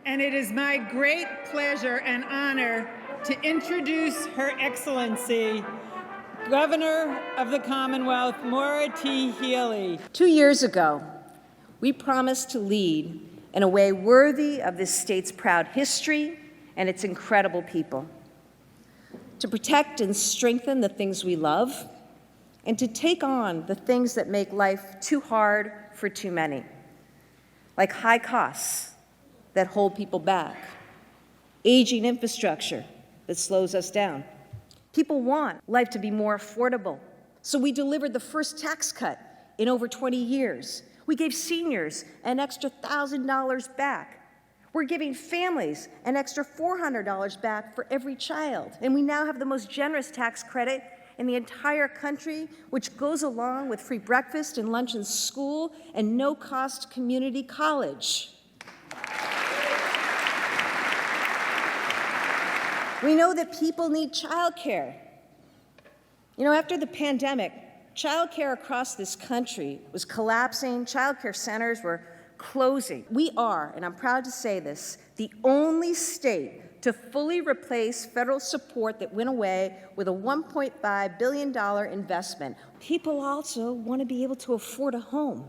And it is my great pleasure and honor to introduce Her Excellency, Governor of the Commonwealth, Maura T. Healey. 2 years ago, we promised to lead in a way worthy of this state's proud history and its incredible people, to protect and strengthen the things we love, and to take on the things that make life too hard for too many, like high costs that hold people back, aging infrastructure that slows us down. People want life to be more affordable, so we delivered the first tax cut in over 20 years. We gave seniors an extra $1,000 back. We're giving families an extra $400 back for every child. And we now have the most generous tax credit in the entire country, which goes along with free breakfast and lunch in school and no-cost community college. We know that people need childcare. You know, after the pandemic, childcare across this country was collapsing. Childcare centers were closing. We are, and I'm proud to say this, the only state to fully replace federal support that went away with a $1.5 billion investment. People also want to be able to afford a home.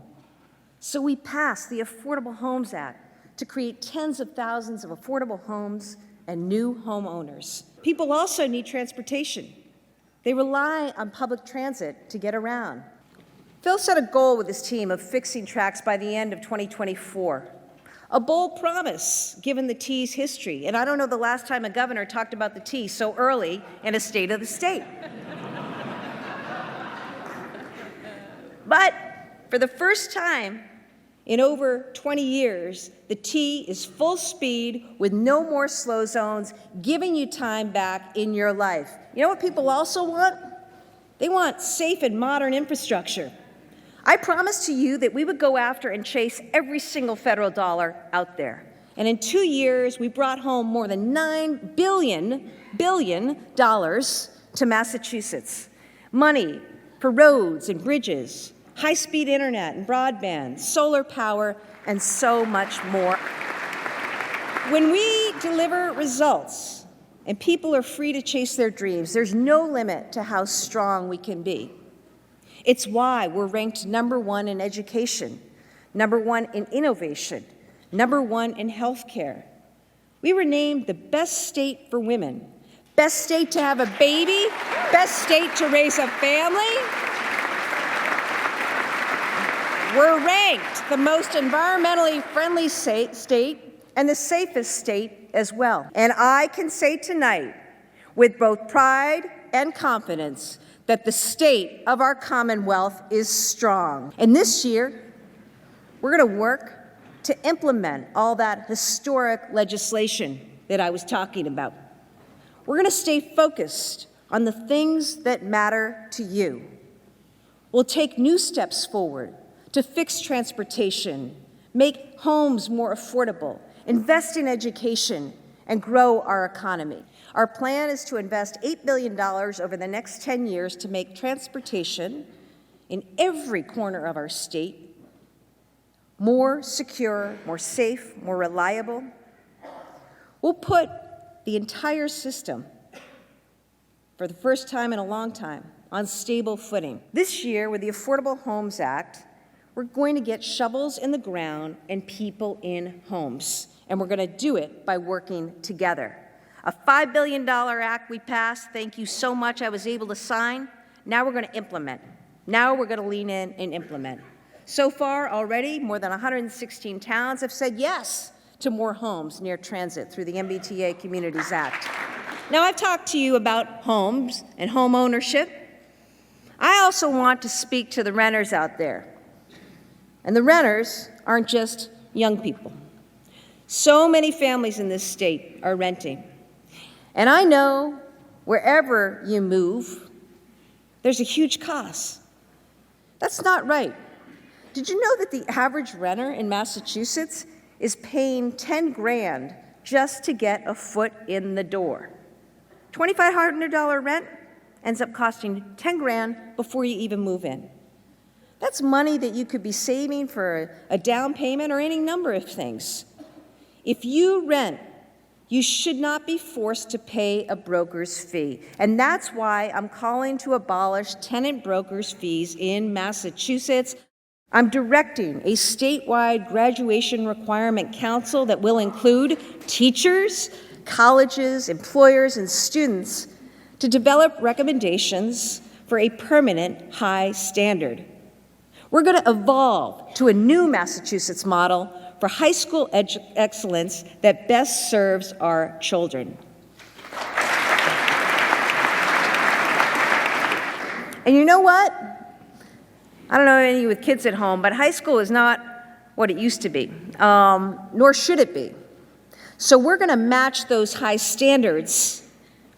So we passed the Affordable Homes Act to create tens of thousands of affordable homes and new homeowners. People also need transportation. They rely on public transit to get around. Phil set a goal with his team of fixing tracks by the end of 2024. A bold promise, given the T's history. And I don't know the last time a governor talked about the T so early in a State of the State. But for the first time in over 20 years, the T is full speed with no more slow zones, giving you time back in your life. You know what people also want? They want safe and modern infrastructure. I promised to you that we would go after and chase every single federal dollar out there. And in 2 years, we brought home more than $9 billion to Massachusetts. Money for roads and bridges, high-speed internet and broadband, solar power, and so much more. When we deliver results and people are free to chase their dreams, there's no limit to how strong we can be. It's why we're ranked #1 in education, #1 in innovation, #1 in healthcare. We were named the best state for women, best state to have a baby, best state to raise a family. We're ranked the most environmentally friendly state and the safest state as well. And I can say tonight, with both pride and confidence, that the state of our Commonwealth is strong. And this year, we're going to work to implement all that historic legislation that I was talking about. We're going to stay focused on the things that matter to you. We'll take new steps forward to fix transportation, make homes more affordable, invest in education, and grow our economy. Our plan is to invest $8 billion over the next 10 years to make transportation in every corner of our state more secure, more safe, more reliable. We'll put the entire system, for the first time in a long time, on stable footing. This year, with the Affordable Homes Act, we're going to get shovels in the ground and people in homes. And we're going to do it by working together. A $5 billion act we passed, thank you so much, I was able to sign. Now we're going to implement. Now we're going to lean in and implement. So far already, more than 116 towns have said yes to more homes near transit through the MBTA Communities Act. Now I've talked to you about homes and home ownership. I also want to speak to the renters out there. And the renters aren't just young people. So many families in this state are renting. And I know wherever you move, there's a huge cost. That's not right. Did you know that the average renter in Massachusetts is paying $10 grand just to get a foot in the door? $2,500 rent ends up costing $10 grand before you even move in. That's money that you could be saving for a down payment or any number of things. If you rent, you should not be forced to pay a broker's fee. And that's why I'm calling to abolish tenant brokers' fees in Massachusetts. I'm directing a statewide graduation requirement council that will include teachers, colleges, employers, and students to develop recommendations for a permanent high standard. We're going to evolve to a new Massachusetts model for high school excellence that best serves our children. And you know what? I don't know any of you with kids at home, but high school is not what it used to be, nor should it be. So we're going to match those high standards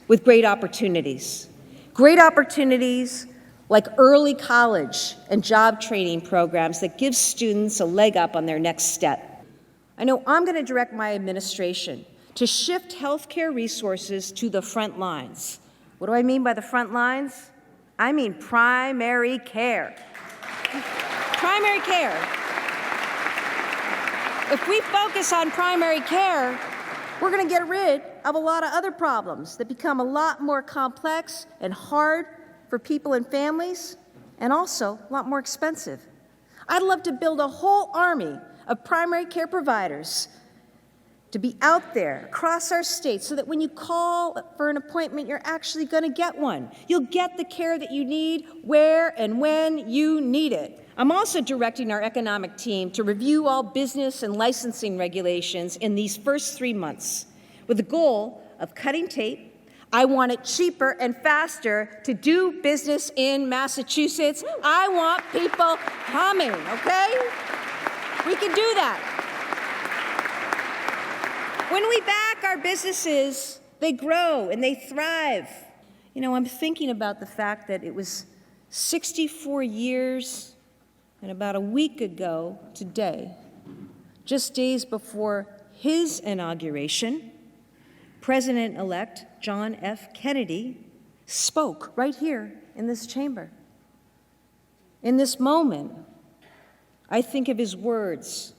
with great opportunities. Great opportunities like early college and job training programs that give students a leg up on their next step. I know I'm going to direct my administration to shift healthcare resources to the front lines. What do I mean by the front lines? I mean primary care. Primary care. If we focus on primary care, we're going to get rid of a lot of other problems that become a lot more complex and hard for people and families, and also a lot more expensive. I'd love to build a whole army of primary care providers to be out there across our state so that when you call for an appointment, you're actually going to get one. You'll get the care that you need where and when you need it. I'm also directing our economic team to review all business and licensing regulations in these first 3 months with the goal of cutting tape. I want it cheaper and faster to do business in Massachusetts. I want people coming, okay? We can do that. When we back our businesses, they grow and they thrive. You know, I'm thinking about the fact that it was 64 years and about a week ago today, just days before his inauguration, President-elect John F. Kennedy spoke right here in this chamber. In this moment, I think of his words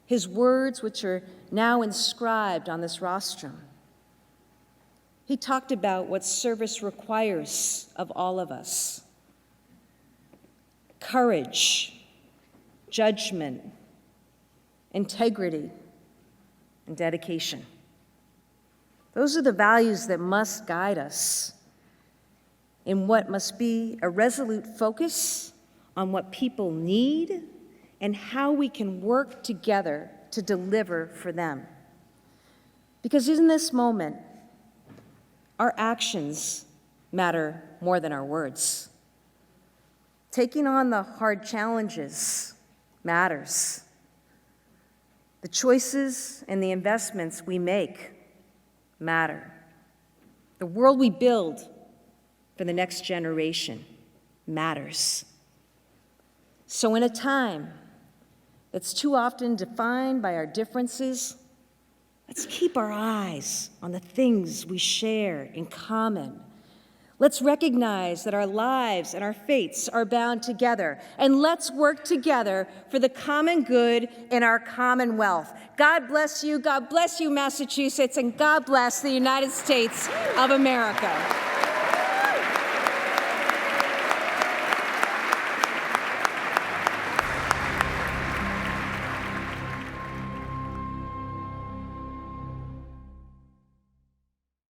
which are now inscribed on this rostrum. He talked about what service requires of all of us: courage, judgment, integrity, and dedication. Those are the values that must guide us in what must be a resolute focus on what people need and how we can work together to deliver for them. Because in this moment, our actions matter more than our words. Taking on the hard challenges matters. The choices and the investments we make matter. The world we build for the next generation matters. So in a time that's too often defined by our differences, let's keep our eyes on the things we share in common. Let's recognize that our lives and our fates are bound together, and let's work together for the common good in our Commonwealth. God bless you, Massachusetts, and God bless the United States of America.